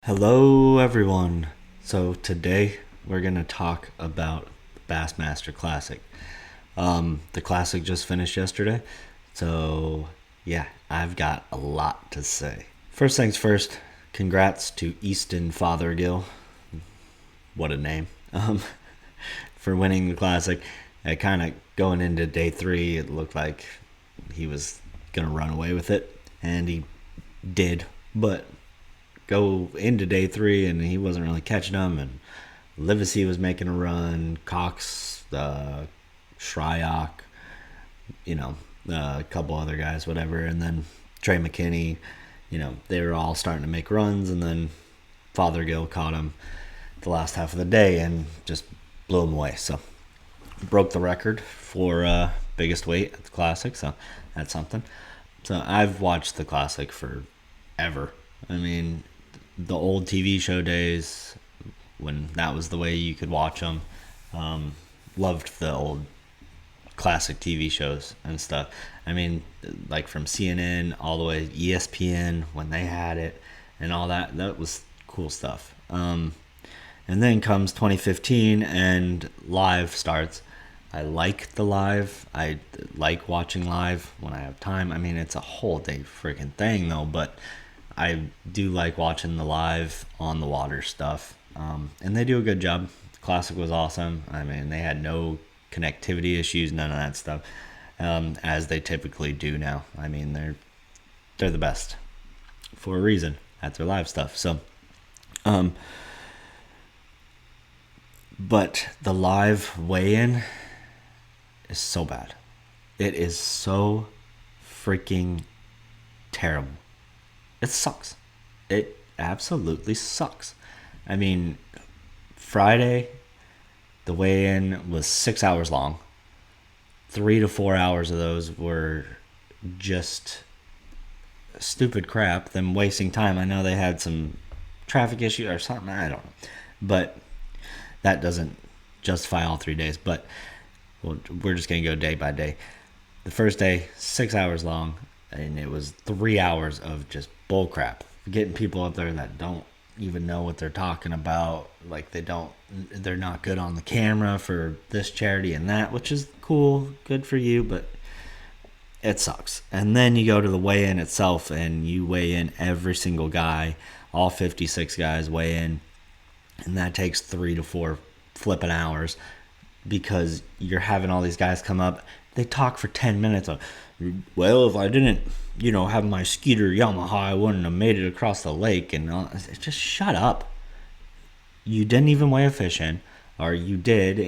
Hello, everyone. So today we're gonna talk about Bassmaster Classic. The classic just finished yesterday, so yeah, I've got a lot to say. First things first, congrats to Easton Fothergill. What a name! For winning the classic. Kind of going into day three, it looked like he was gonna run away with it, and he did, but go into day three and he wasn't really catching them, and Livesey was making a run, Cox, Shryock, a couple other guys, whatever, and then Trey McKinney, they were all starting to make runs, and then Fothergill caught him the last half of the day and just blew him away. So broke the record for biggest weight at the Classic, so that's something. So I've watched the Classic forever. I mean, the old TV show days when that was the way you could watch them. Loved the old classic TV shows and stuff. I mean, like from CNN all the way to ESPN when they had it and all that. That was cool stuff. And then comes 2015 and live starts. I like the live. I like watching live when I have time. I mean, it's a whole day freaking thing though, but I do like watching the live on the water stuff. And they do a good job. Classic was awesome. I mean, they had no connectivity issues, none of that stuff, as they typically do now. I mean, they're the best for a reason. That's their live stuff. So, but the live weigh-in is so bad. It is so freaking terrible. It sucks. It absolutely sucks. I mean, Friday, the weigh-in was 6 hours long. 3 to 4 hours of those were just stupid crap, them wasting time. I know they had some traffic issue or something, I don't know. But that doesn't justify all 3 days. But we're just going to go day by day. The first day, 6 hours long, and it was 3 hours of just bull crap. Getting people up there that don't even know what they're talking about. Like they're not good on the camera for this charity and that, which is cool, good for you, but it sucks. And then you go to the weigh-in itself and you weigh in every single guy, all 56 guys weigh in, and that takes 3 to 4 flipping hours because you're having all these guys come up. They talk for 10 minutes of, well, if I didn't, have my Skeeter Yamaha, I wouldn't have made it across the lake. And just shut up. You didn't even weigh a fish in, or you did.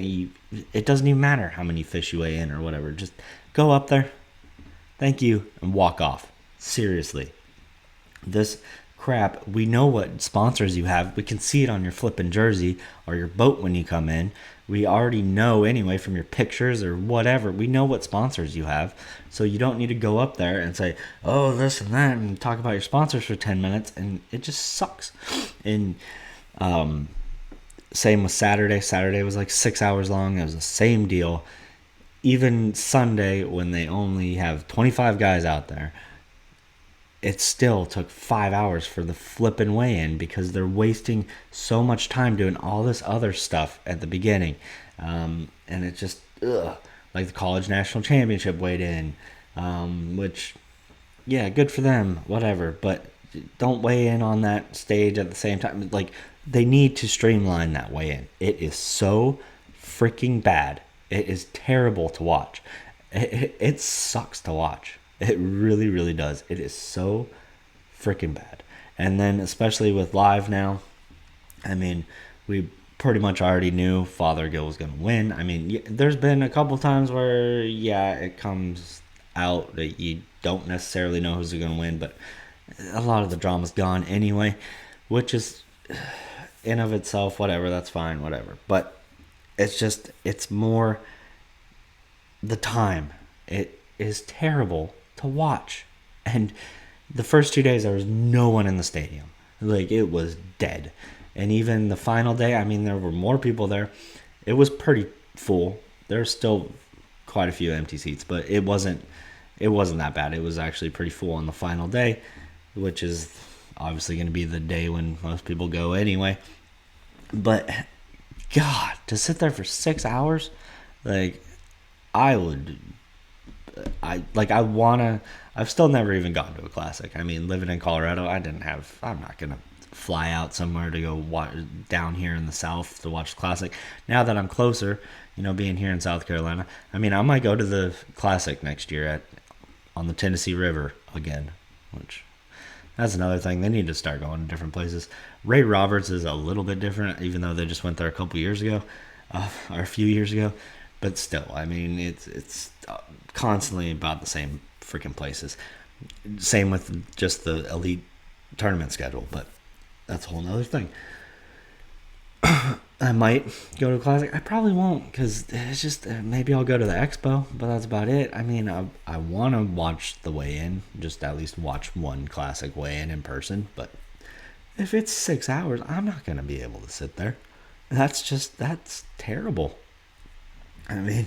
It doesn't even matter how many fish you weigh in or whatever. Just go up there, thank you, and walk off. Seriously. This crap, we know what sponsors you have. We can see it on your flipping jersey or your boat when you come in. We already know anyway from your pictures or whatever. We know what sponsors you have. So you don't need to go up there and say, oh, this and that, and talk about your sponsors for 10 minutes. And it just sucks. And same with Saturday. Saturday was like 6 hours long. It was the same deal. Even Sunday, when they only have 25 guys out there, it still took 5 hours for the flipping weigh-in because they're wasting so much time doing all this other stuff at the beginning. And it just, like the college national championship weighed in, which, yeah, good for them, whatever. But don't weigh in on that stage at the same time. Like, they need to streamline that weigh-in. It is so freaking bad. It is terrible to watch. It sucks to watch. It really, really does. It is so freaking bad. And then especially with live now, I mean, we pretty much already knew Fothergill was going to win. I mean, there's been a couple times where, yeah, it comes out that you don't necessarily know who's going to win, but a lot of the drama's gone anyway, which is in of itself, whatever, that's fine, whatever. But it's more the time. It is terrible to watch. And the first 2 days there was no one in the stadium. Like, it was dead. And even the final day, I mean, there were more people there. It was pretty full. There's still quite a few empty seats, but it wasn't that bad. It was actually pretty full on the final day, which is obviously going to be the day when most people go anyway. But God, to sit there for 6 hours, like I would, I wanna. I've still never even gone to a classic. I mean, living in Colorado, I'm not gonna fly out somewhere to go watch down here in the South to watch the classic. Now that I'm closer, being here in South Carolina, I mean, I might go to the classic next year on the Tennessee River again, which that's another thing. They need to start going to different places. Ray Roberts is a little bit different, even though they just went there a couple years ago, or a few years ago. But still, I mean, it's constantly about the same freaking places. Same with just the elite tournament schedule, but that's a whole nother thing. I might go to a classic. I probably won't because it's just maybe I'll go to the expo, but that's about it. I mean, I want to watch the weigh-in, just at least watch one classic weigh-in person. But if it's 6 hours, I'm not gonna be able to sit there. That's terrible. I mean,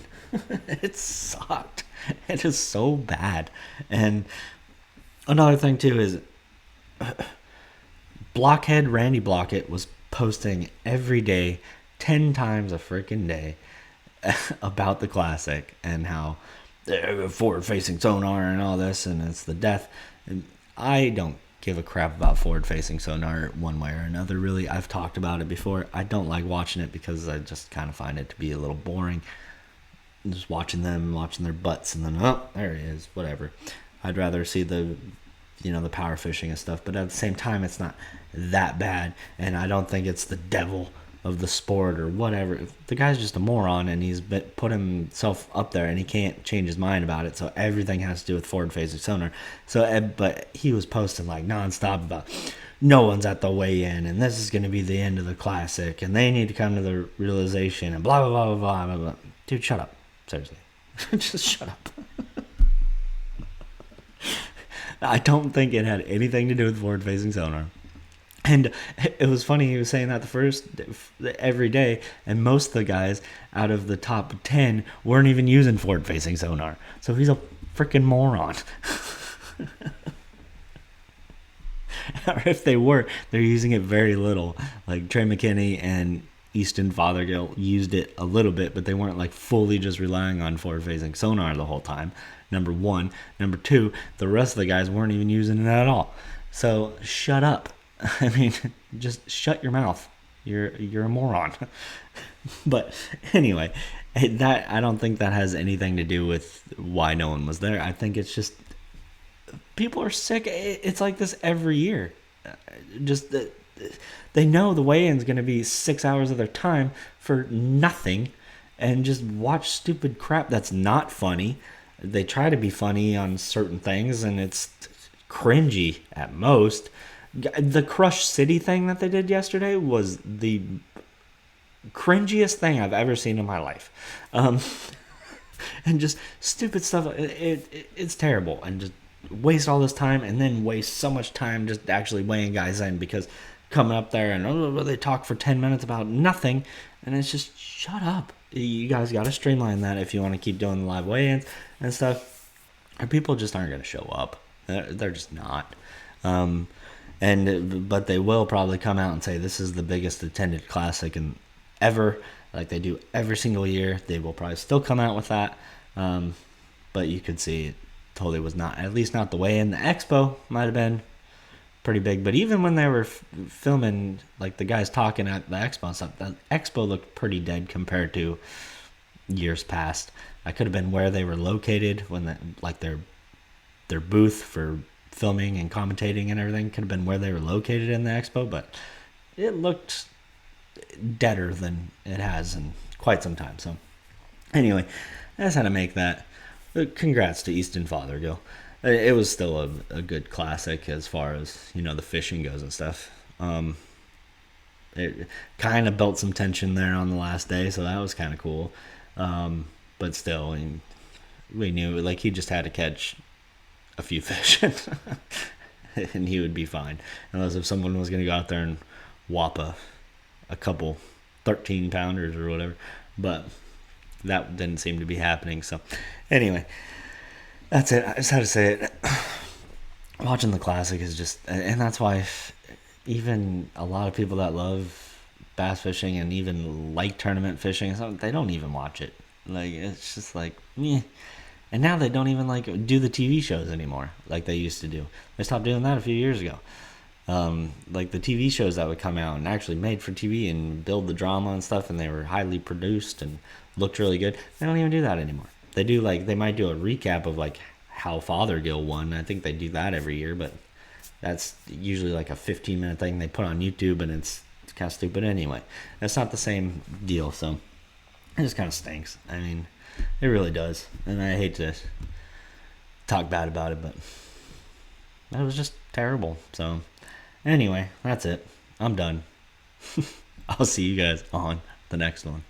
it sucked. It is so bad. And another thing too is Blockhead Randy Blockett was posting every day, 10 times a freaking day, about the classic and how forward-facing sonar and all this, and it's the death. And I don't give a crap about forward-facing sonar one way or another, really. I've talked about it before. I don't like watching it because I just kind of find it to be a little boring. Just watching their butts, and then, oh, there he is, whatever. I'd rather see the power fishing and stuff, but at the same time, it's not that bad, and I don't think it's the devil of the sport or whatever. The guy's just a moron, and he's put himself up there, and he can't change his mind about it, so everything has to do with forward-facing sonar. But he was posting like nonstop about no one's at the weigh-in, and this is going to be the end of the classic, and they need to come to the realization, and blah, blah, blah, blah, blah, blah. Dude, shut up. Seriously. Just shut up. I don't think it had anything to do with forward-facing sonar. And it was funny, he was saying that every day, and most of the guys out of the top 10 weren't even using forward-facing sonar. So he's a freaking moron. Or if they were, they're using it very little. Like Trey McKinney and Easton Fothergill used it a little bit, but they weren't like fully just relying on forward-facing sonar the whole time. Number one. Number two, the rest of the guys weren't even using it at all. So shut up. I mean, just shut your mouth. You're a moron. But anyway, that I don't think that has anything to do with why no one was there. I think it's just people are sick. It's like this every year. Just they know the weigh-in's going to be 6 hours of their time for nothing, and just watch stupid crap that's not funny. They try to be funny on certain things, and it's cringy at most. The Crush City thing that they did yesterday was the cringiest thing I've ever seen in my life. And just stupid stuff. It's terrible. And just waste all this time, and then waste so much time just actually weighing guys in, because coming up there and they talk for 10 minutes about nothing, and it's just shut up. You guys got to streamline that if you want to keep doing the live weigh-ins and stuff, or people just aren't going to show up. They're just not. But they will probably come out and say this is the biggest attended classic ever, like they do every single year. They will probably still come out with that, but you could see it totally was not, at least not the weigh-in. The expo might have been pretty big, but even when they were filming, like the guys talking at the expo and stuff, the expo looked pretty dead compared to years past. I could have been where they were located when their booth for filming and commentating and everything could have been where they were located in the expo, but it looked deader than it has in quite some time. So anyway, I just had to make that. Congrats to Easton Fothergill. It was still a good classic as far as, the fishing goes and stuff. It kind of built some tension there on the last day, so that was kind of cool. But still, we knew, like, he just had to catch a few fish and he would be fine. Unless if someone was going to go out there and whop a couple 13-pounders or whatever. But that didn't seem to be happening. So anyway, that's it. I just had to say it. watching the Classic is just, and that's why even a lot of people that love bass fishing and even like tournament fishing, they don't even watch it. Like it's just like meh. And now they don't even like do the TV shows anymore like they used to do. They stopped doing that a few years ago. Like the TV shows that would come out and actually made for TV and build the drama and stuff, and they were highly produced and looked really good. They don't even do that anymore. They do like they might do a recap of like how Fothergill won. I think they do that every year, but that's usually like a 15-minute thing they put on YouTube, and it's kind of stupid anyway. It's not the same deal, so it just kind of stinks. I mean, it really does, and I hate to talk bad about it, but that was just terrible. So anyway, that's it. I'm done. I'll see you guys on the next one.